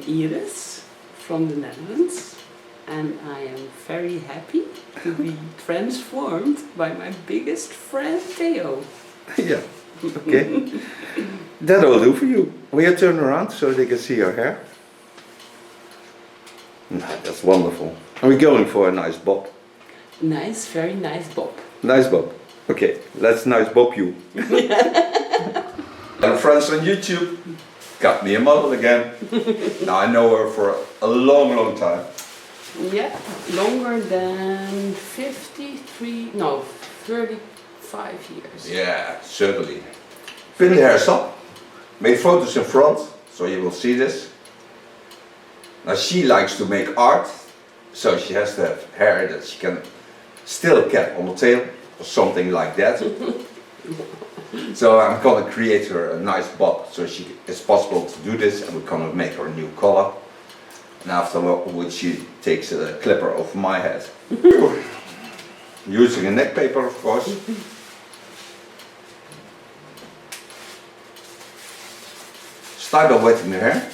am Iris from the Netherlands, and I am very happy to be transformed by my biggest friend Theo. Yeah, okay. That will do for you. Will you turn around so they can see your hair? That's wonderful. Are we going for a nice bob? Nice, very nice bob. Nice bob. Okay, let's nice bob you. And friends on YouTube, got me a model again. Now I know her for a long, long time. Yeah, longer than 35 years. Yeah, certainly. Pin the hairs up, made photos in front, so you will see this. Now she likes to make art, so she has to have hair that she can still get on the tail, or something like that. So I'm gonna create her a nice bob, so it's possible to do this, and we're gonna make her a new color. And afterwards she takes a clipper over my head. Using a neck paper, of course. Start by wetting the hair.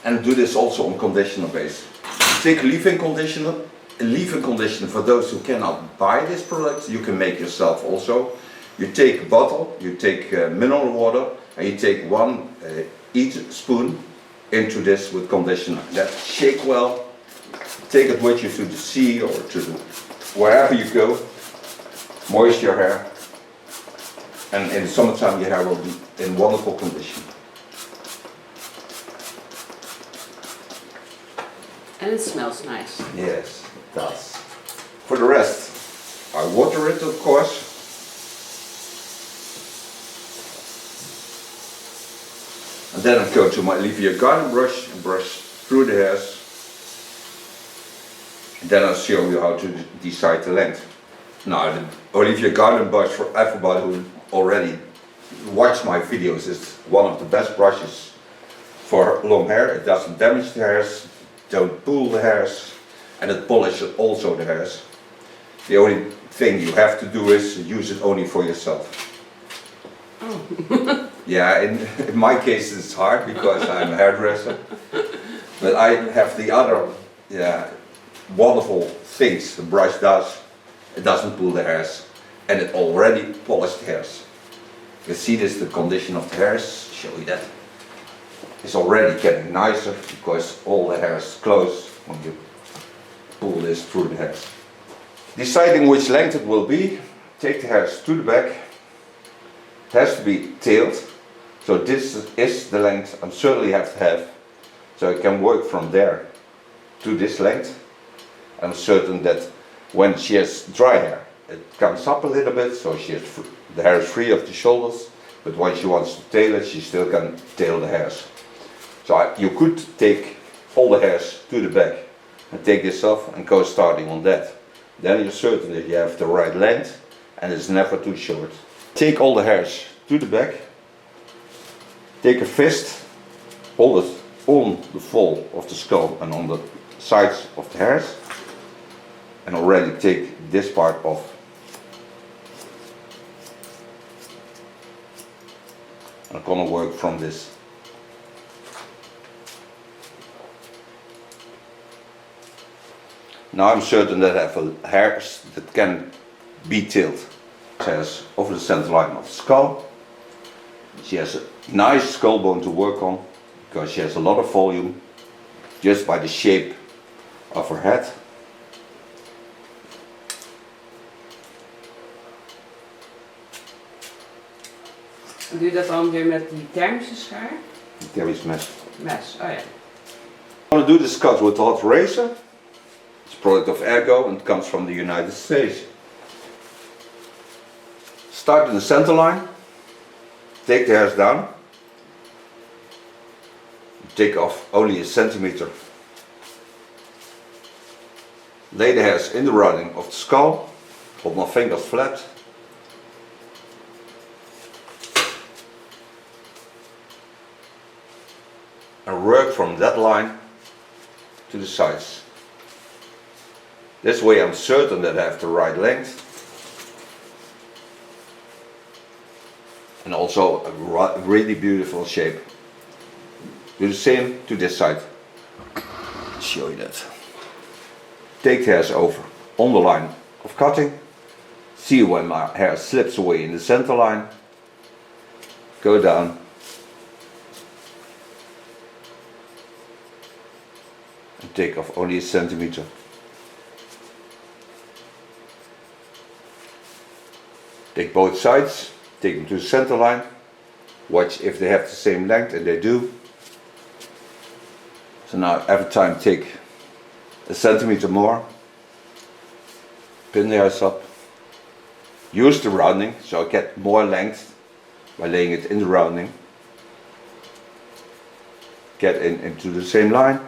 And do this also on conditioner base. Take a leave-in conditioner. A leave-in conditioner, for those who cannot buy this product, you can make yourself also. You take a bottle, you take mineral water, and you take one each spoon into this with conditioner. That shake well. Take it with you to the sea or to wherever you go. Moisten your hair. And in the summertime your hair will be in wonderful condition. And it smells nice. Yes, it does. For the rest, I water it, of course. And then I go to my Olivia garden brush and brush through the hairs. And then I'll show you how to decide the length. Now, the Olivia garden brush, for everybody who already watched my videos, is one of the best brushes for long hair. It doesn't damage the hairs, don't pull the hairs, and it polishes also the hairs. The only thing you have to do is use it only for yourself. Oh. Yeah, in my case it's hard because I'm a hairdresser, but I have the other wonderful things the brush does. It doesn't pull the hairs, and it already polished the hairs. You see this, the condition of the hairs, show you that. It's already getting nicer because all the hair is close when you pull this through the hairs. Deciding which length it will be, take the hairs to the back. It has to be tailed, so this is the length I certainly have to have, so I can work from there to this length. I'm certain that when she has dry hair, it comes up a little bit, so the hair is free of the shoulders, but when she wants to tail it, she still can tail the hairs. So you could take all the hairs to the back and take this off and go starting on that. Then you're certain that you have the right length and it's never too short. Take all the hairs to the back, take a fist, hold it on the fall of the skull and on the sides of the hairs, and already take this part off. I'm gonna work from this. Now I'm certain that I have hairs that can be tailed. She has over the center line of the skull. She has a nice skull bone to work on because she has a lot of volume just by the shape of her head. Doe je dat dan weer met die thermische schaar? Thermische mes. Mes, oh ja. I'm going to do this cut with a hot razor. It's a product of Ergo and it comes from the United States. Start in the center line, take the hairs down, take off only a centimeter. Lay the hairs in the rounding of the skull, hold my fingers flat. And work from that line to the sides. This way I'm certain that I have the right length. And also a really beautiful shape. Do the same to this side. Show you that. Take the hairs over on the line of cutting. See when my hair slips away in the center line. Go down. And take off only a centimeter. Take both sides, take them to the center line. Watch if they have the same length, and they do. So now every time take a centimeter more. Pin the hairs up. Use the rounding, so I get more length by laying it in the rounding. Get into the same line.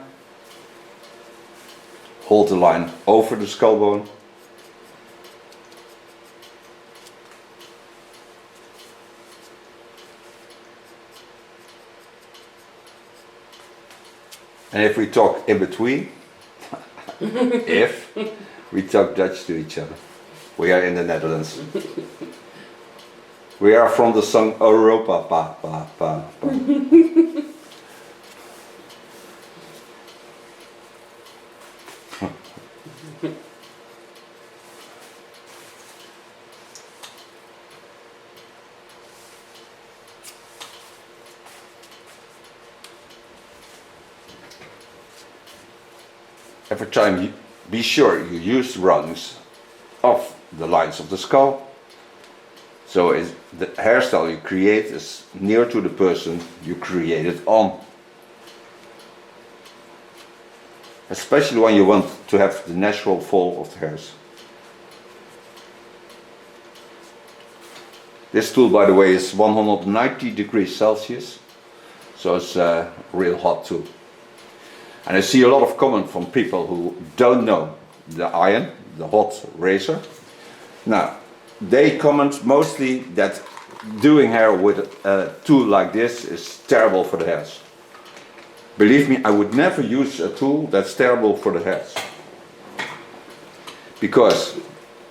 Hold the line over the skull bone. And if we talk in between, if we talk Dutch to each other, we are in the Netherlands. We are from the song Europa, pa, pa, pa, pa. Every time you be sure you use the roundings of the lines of the skull, so the hairstyle you create is near to the person you create it on. Especially when you want to have the natural fall of the hairs. This tool, by the way, is 190 degrees Celsius, so it's a real hot tool. And I see a lot of comment from people who don't know the iron, the hot razor. Now, they comment mostly that doing hair with a tool like this is terrible for the hairs. Believe me, I would never use a tool that's terrible for the hairs. Because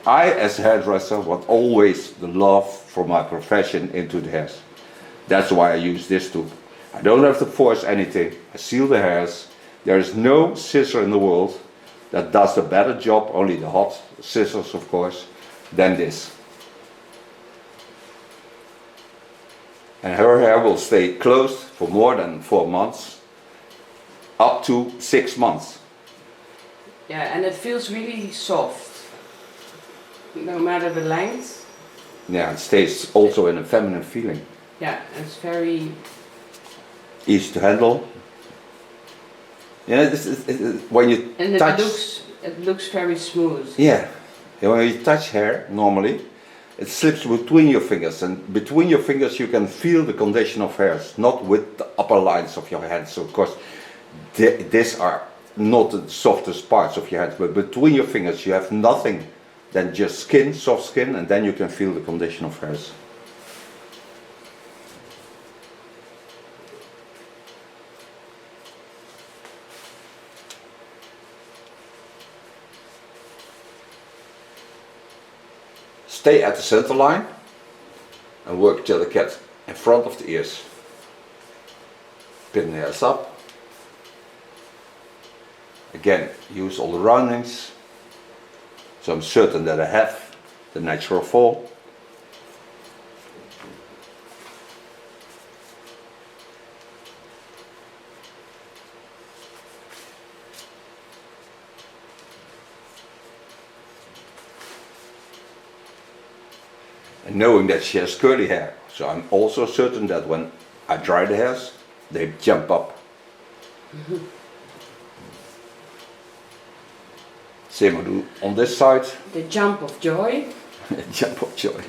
I, as a hairdresser, want always the love for my profession into the hairs. That's why I use this tool. I don't have to force anything. I seal the hairs. There is no scissor in the world that does a better job, only the hot scissors of course, than this. And her hair will stay closed for more than 4 months, up to 6 months. Yeah, and it feels really soft, no matter the length. Yeah, it stays also in a feminine feeling. Yeah, it's very Easy to handle. Yeah, when you and touch, it looks very smooth. yeah, when you touch hair normally, it slips between your fingers, and between your fingers you can feel the condition of hairs, not with the upper lines of your hands. So of course, these are not the softest parts of your hands, but between your fingers you have nothing than just skin, soft skin, and then you can feel the condition of hairs. Stay at the center line and work till they get in front of the ears. Pin the hairs up. Again, use all the roundings, so I'm certain that I have the natural fall. And knowing that she has curly hair, so I'm also certain that when I dry the hairs, they jump up. Same I do on this side. The jump of joy. Jump of joy.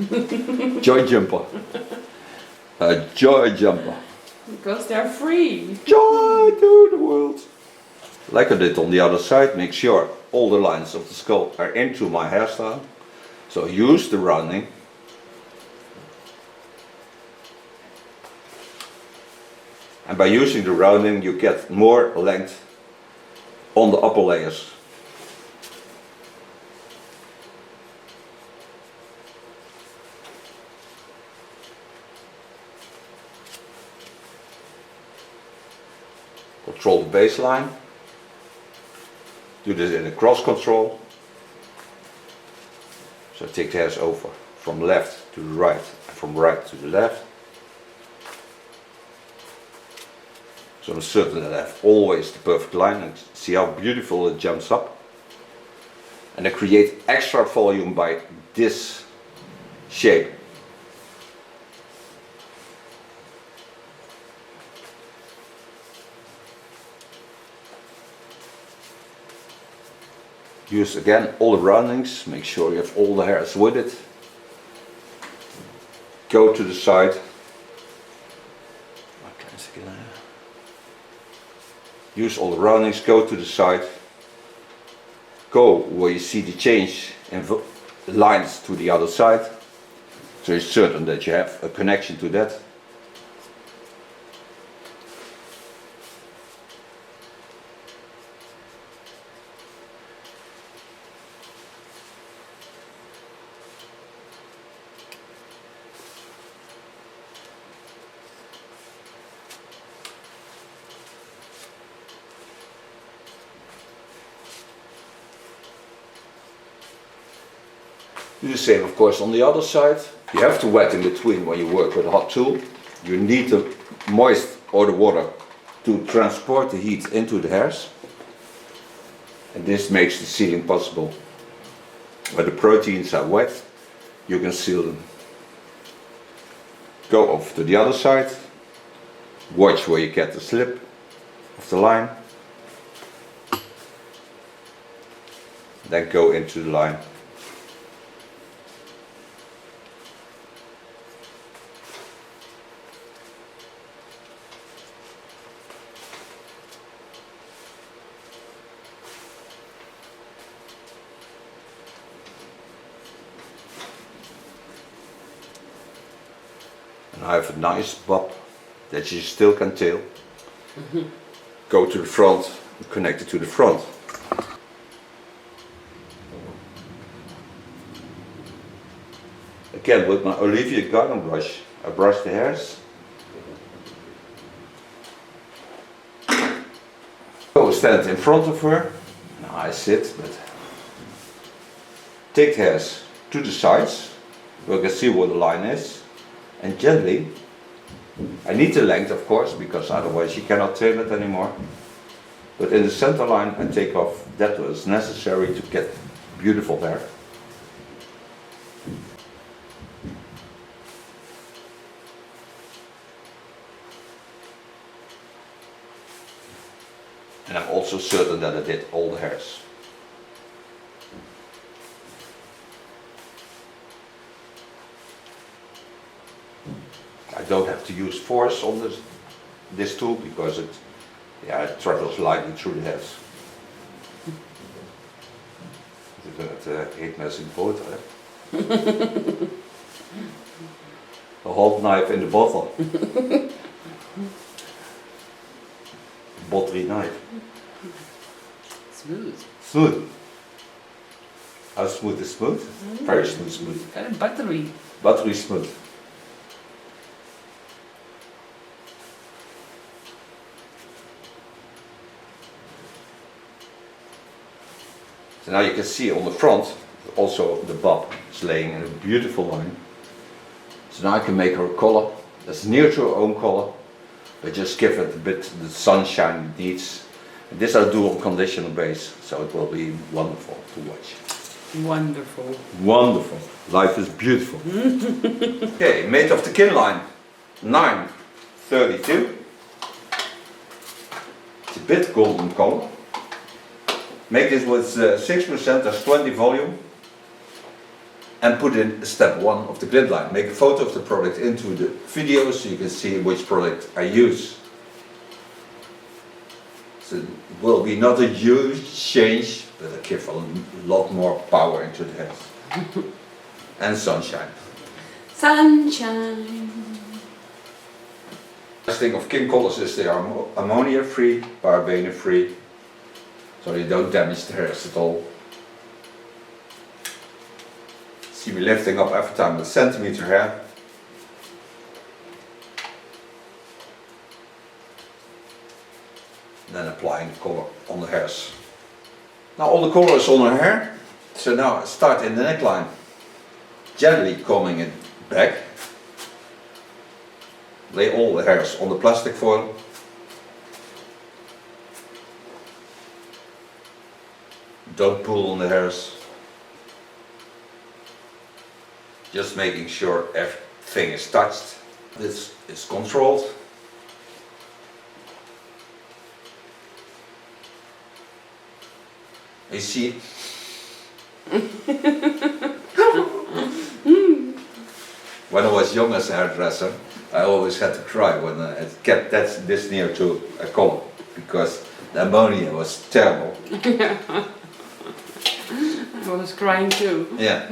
Joy jumper. A joy jumper. Because they're free. Joy to the world. Like I did on the other side, make sure all the lines of the skull are into my hairstyle. So use the rounding. And by using the rounding you get more length on the upper layers. Control the baseline. Do this in a cross control. So take the hairs over from left to the right and from right to the left. So I'm certain that I have always the perfect line, and see how beautiful it jumps up. And I create extra volume by this shape. Use again all the roundings, make sure you have all the hairs with it. Go to the side. Use all the roundings, go to the side. Go where you see the change in lines to the other side. So you're certain that you have a connection to that. Do the same, of course, on the other side. You have to wet in between when you work with a hot tool. You need the moist or the water to transport the heat into the hairs. And this makes the sealing possible. When the proteins are wet, you can seal them. Go off to the other side. Watch where you get the slip of the line. Then go into the line. And I have a nice bob that you still can tail. Go to the front and connect it to the front. Again, with my Olivia garden brush, I brush the hairs. Go stand in front of her. Now I sit, but take the hairs to the sides, where you can see where the line is. And gently, I need the length of course, because otherwise you cannot tail it anymore. But in the center line I take off that what is necessary to get beautiful hair. And I'm also certain that I did all the hairs. I don't have to use force on this tool because it travels lightly through the hairs. Je kunt het heet met zijn boter, hè? A hot knife in the bottle. Buttery knife. Smooth. Smooth. How smooth is smooth? Very smooth. Very buttery. Buttery smooth. So now you can see on the front, also the bob is laying in a beautiful line. So now I can make her a color that's near to her own color, but just give it a bit the sunshine it needs. And this I do on conditioner base, so it will be wonderful to watch. Wonderful. Wonderful. Life is beautiful. Okay, made of the kin line 932. It's a bit golden color. Make this with 6%, that's 20 volume. And put in step 1 of the grid line. Make a photo of the product into the video so you can see which product I use. So it will be not a huge change, but I give a lot more power into the hairs. And sunshine. Sunshine. The thing of kin colors is they are ammonia free, paraben free. So you don't damage the hairs at all. See me lifting up every time with centimeter hair. then applying the color on the hairs. Now all the color is on her hair, so now I start in the neckline, gently combing it back. Lay all the hairs on the plastic foil. Don't pull on the hairs. Just making sure everything is touched. This is controlled. You see, when I was young as a hairdresser, I always had to cry when it kept this near to a collar, because the ammonia was terrible. I was crying too. Yeah.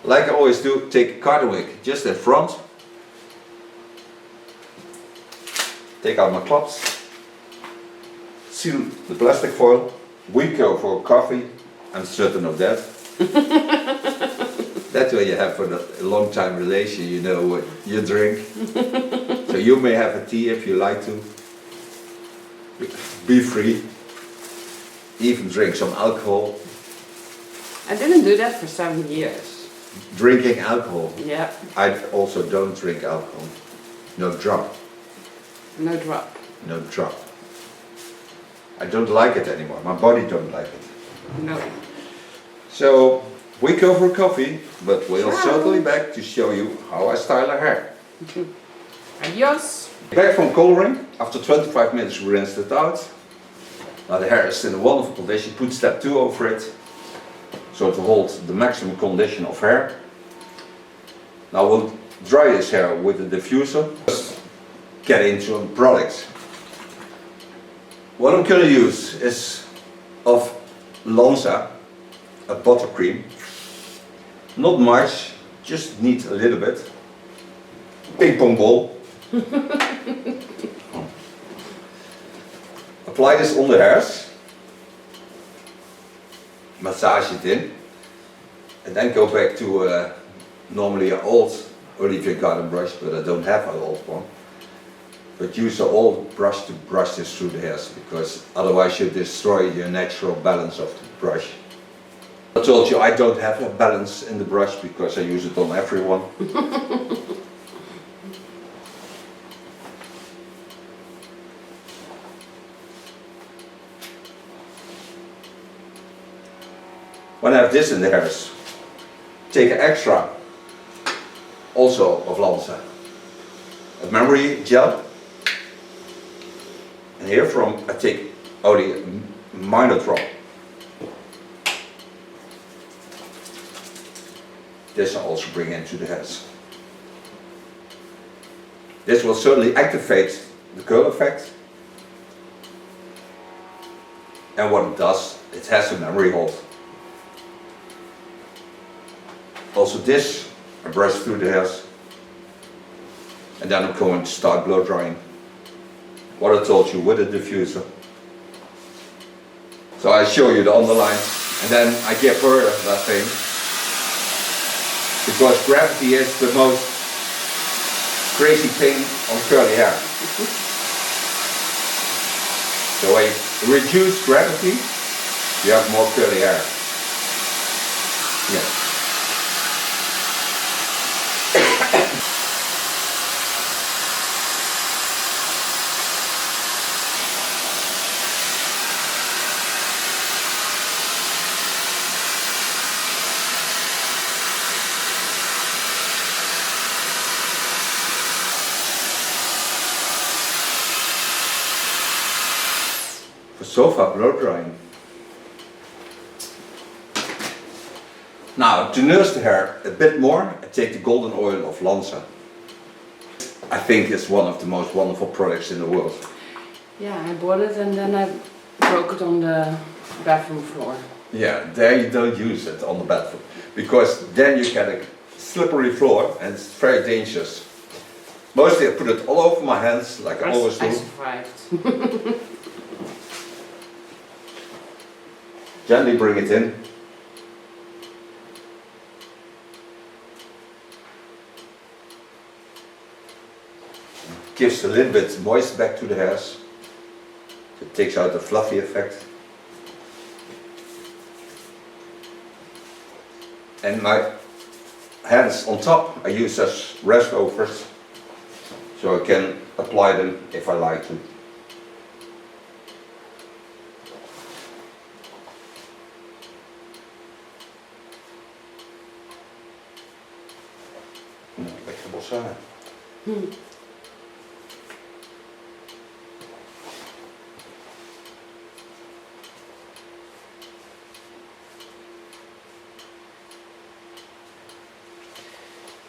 Like I always do, take a cotton wig just in front. Take out my clips. Seal the plastic foil. We go for coffee. I'm certain of that. That's what you have for a long time relation, you know what you drink. So you may have a tea if you like to. Be free. Even drink some alcohol. I didn't do that for 7 years. Drinking alcohol? Yeah. I also don't drink alcohol. No drop. No drop. No drop. I don't like it anymore. My body don't like it. No. So we go for coffee, but we'll Ciao. certainly back to show you how I style her hair. Adios. Back from coloring. After 25 minutes we rinsed it out. Now the hair is in a wonderful condition. Put step 2 over it. So to hold the maximum condition of hair. Now we'll dry this hair with a diffuser. Just get into the products. What I'm going to use is of Lanza, a buttercream. Not much, just need a little bit. Ping pong ball. Apply this on the hairs. Massage it in. And then go back to normally an old Olivier Garden brush, but I don't have an old one. But use an old brush to brush this through the hairs, because otherwise you destroy your natural balance of the brush. I told you I don't have a balance in the brush because I use it on everyone. When I have this in the hairs, take an extra, also of Lanza, a memory gel. And here from I take only a minor drop. This I also bring into the hairs. This will certainly activate the curl effect. And what it does, it has a memory hold. Also this, I brush through the hairs. And then I'm going to start blow drying. What I told you with a diffuser. So I show you the underline and then I give her that thing. Because gravity is the most crazy thing on curly hair. So when you reduce gravity, you have more curly hair. Yeah. So far blow drying. Now to nurse the hair a bit more, I take the golden oil of Lanza. I think it's one of the most wonderful products in the world. Yeah, I bought it and then I broke it on the bathroom floor. Yeah, there you don't use it on the bathroom, because then you get a slippery floor and it's very dangerous. Mostly I put it all over my hands like I always do. I survived. Gently bring it in. Gives a little bit moist back to the hairs. The takes out the fluffy effect. And my hands on top I use as rest overs, so I can apply them if I like to. Lekker bossen.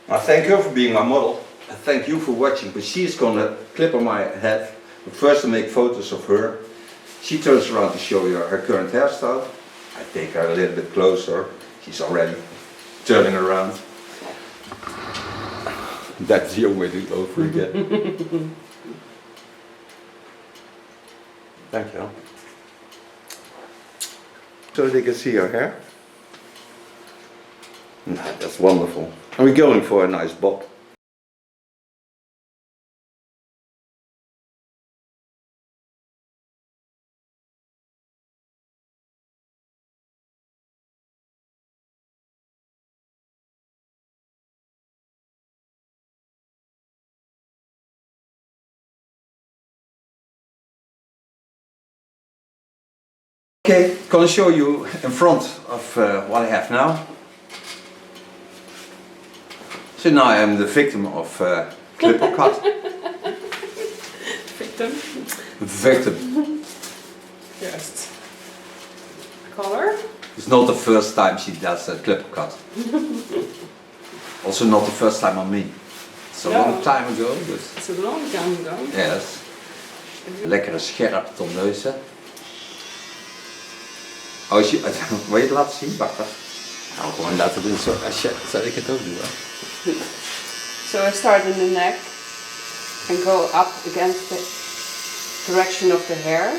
I thank her for being my model. I thank you for watching, but she's gonna clip on my head. But first I make photos of her. She turns around to show you her current hairstyle. I take her a little bit closer. She's already turning around. That's the only way to do it over again. Thank you. So they can see her hair. No, that's wonderful. And we're going for a nice bob. Okay, gonna show you in front of what I have now. So now I am the victim of clipper cut. Victim. Victim. Just color. It's not the first time she does a clipper cut. Also not the first time on me. It's a long time ago. But It's a long time ago. yes. Lekkere scherpe tonneuzen. Oh, wil je het laten zien? Wacht even. Nou, gewoon laten doen. Zal ik het ook doen? Hè? So I start in the neck and go up against the direction of the hair.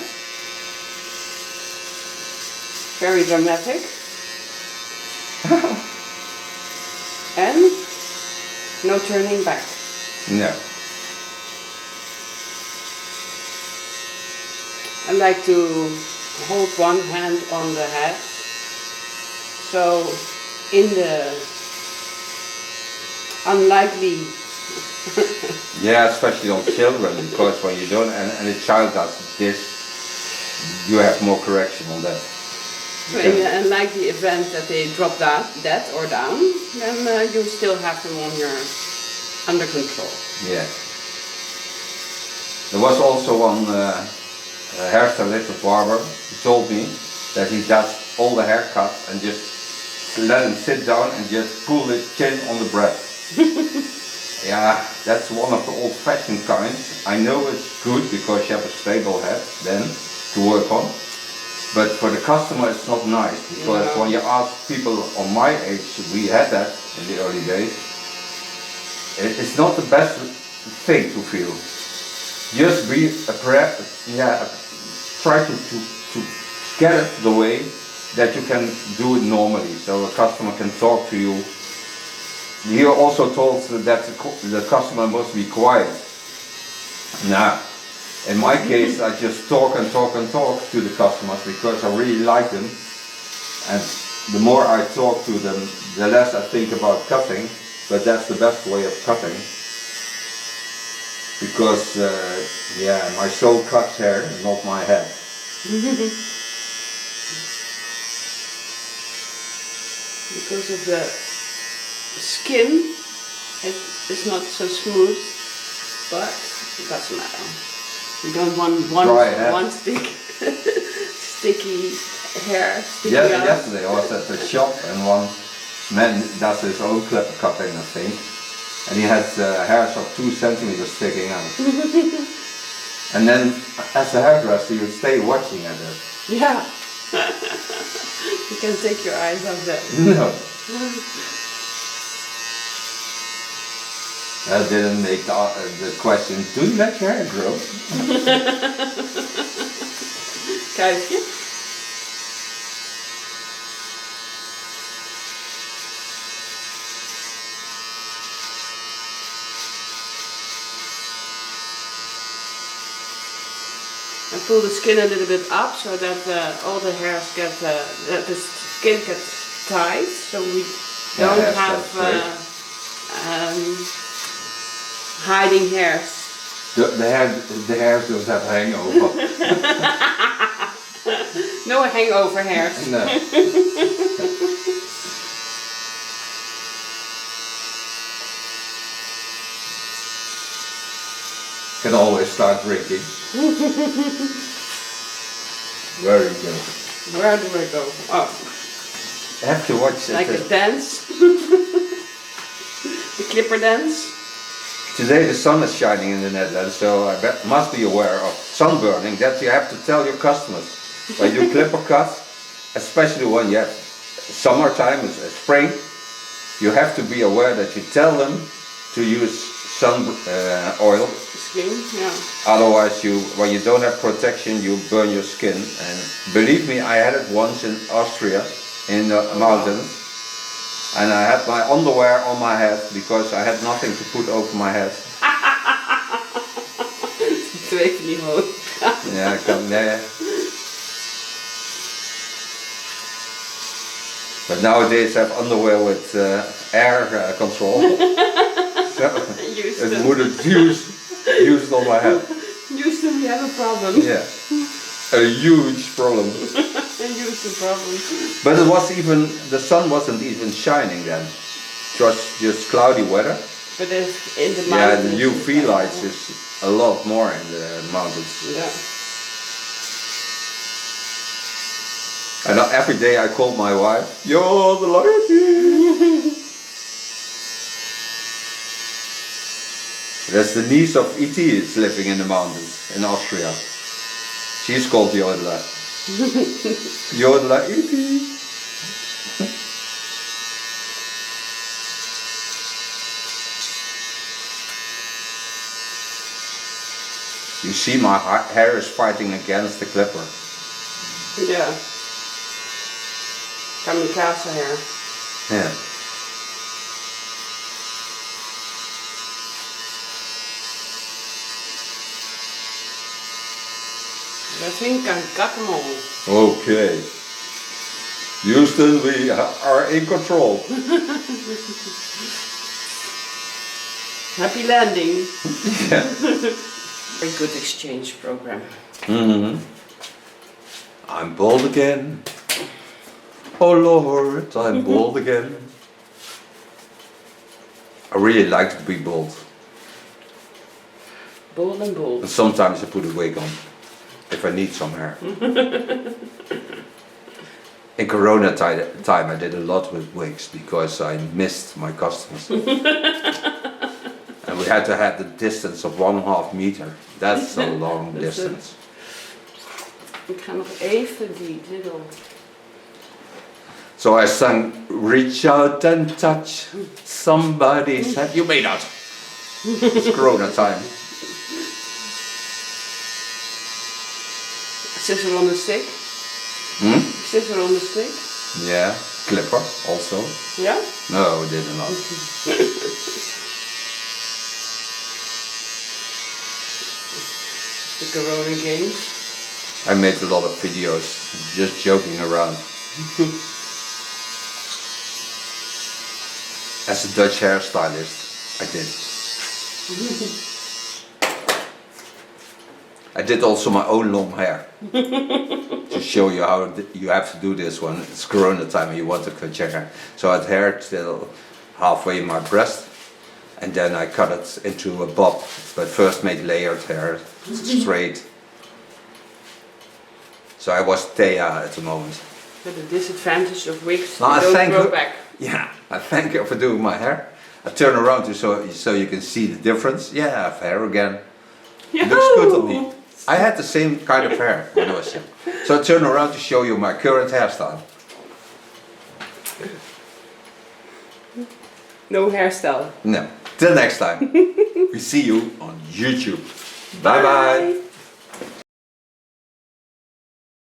Very dramatic. And no turning back. No. I like to hold one hand on the head. So in the unlikely Yeah, especially on children, because when you don't, and a child does this, you have more correction on that. so in the unlikely event that they drop that or down, then you still have them on your under control. Yeah. There was also one hairstylist, a barber, who told me that he does all the haircuts and just let him sit down and just pull his chin on the breast. Yeah, that's one of the old-fashioned kinds. I know it's good because you have a stable head then to work on. But for the customer it's not nice, because when you ask people on my age, we had that in the early days, it's not the best thing to feel. Just be try to get it the way that you can do it normally, so a customer can talk to you. You're also told that the customer must be quiet. Now, in my case, I just talk and talk and talk to the customers because I really like them. And the more I talk to them, the less I think about cutting. But that's the best way of cutting. Because, my soul cuts hair, not my head. Because of the skin, it's not so smooth, but it doesn't matter. You don't want one sticky hair sticking out. Yesterday I was at the shop and one man does his own clipper cutting, I think, and he had hairs of 2 centimeters sticking out. And then, as a hairdresser, you stay watching at it. Yeah. You can take your eyes off that. No. That didn't make the question, do you let your hair grow? Kuifje. And pull the skin a little bit up so that all the hairs get, that the skin gets tight, so we don't have hiding hairs. The hairs don't have hangover. No hangover hairs. No. Can always start drinking. Where do you go? Where do I go? Oh. I have to watch Like it. a dance. The clipper dance. Today the sun is shining in the Netherlands, so I must be aware of sunburning. That you have to tell your customers. When you clipper cut, especially when you have summertime, spring, you have to be aware that you tell them to use sun oil. Skin, yeah. Otherwise, when you don't have protection, you burn your skin. And believe me, I had it once in Austria, in the mountains, and I had my underwear on my head because I had nothing to put over my head. Yeah, But nowadays I have underwear with air control, so it wouldn't use it on my head. Houston, we have a problem. Yeah, a huge problem. A huge problem. But it was the sun wasn't even shining then. It was just cloudy weather. But if in the Yeah, mountains. the UV lights is a lot more in the mountains. Yeah. And every day I called my wife, you're the lucky. That's the niece of E.T. is living in the mountains in Austria. She's called Jodla. Jodla E.T. You see, my hair is fighting against the clipper. Yeah. Kamikaze hair. Yeah. I think I got them all. Okay. Houston, we are in control. Happy landing. Yeah. Very good exchange program. Mm-hmm. I'm bald again. Oh Lord, I'm bald again. I really like to be bald. Bold and bold. And sometimes I put a wig on if I need some hair. In Corona time I did a lot with wigs because I missed my customers. And we had to have the distance of 1.5 meter. That's a long distance. Ik ga nog even die little. So I sang, reach out and touch somebody's hand. You may not. It's Corona time. Scissor on the stick. Hmm? Scissor on the stick. Yeah, clipper also. Yeah? No, it did not. The Corona games. I made a lot of videos just joking around. As a Dutch hairstylist, I did. I did also my own long hair. To show you how you have to do this when it's Corona time and you want to cut your hair. So I had hair till halfway my breast and then I cut it into a bob. But first made layered hair, straight. So I was Theo at the moment. But the disadvantage of wigs, No, they don't grow back. Yeah, I thank you for doing my hair. I turn around to so you can see the difference. Yeah, I have hair again. It looks good on me. I had the same kind of hair when I was young. So I turn around to show you my current hairstyle. No hairstyle. No. Till next time. We see you on YouTube. Bye bye.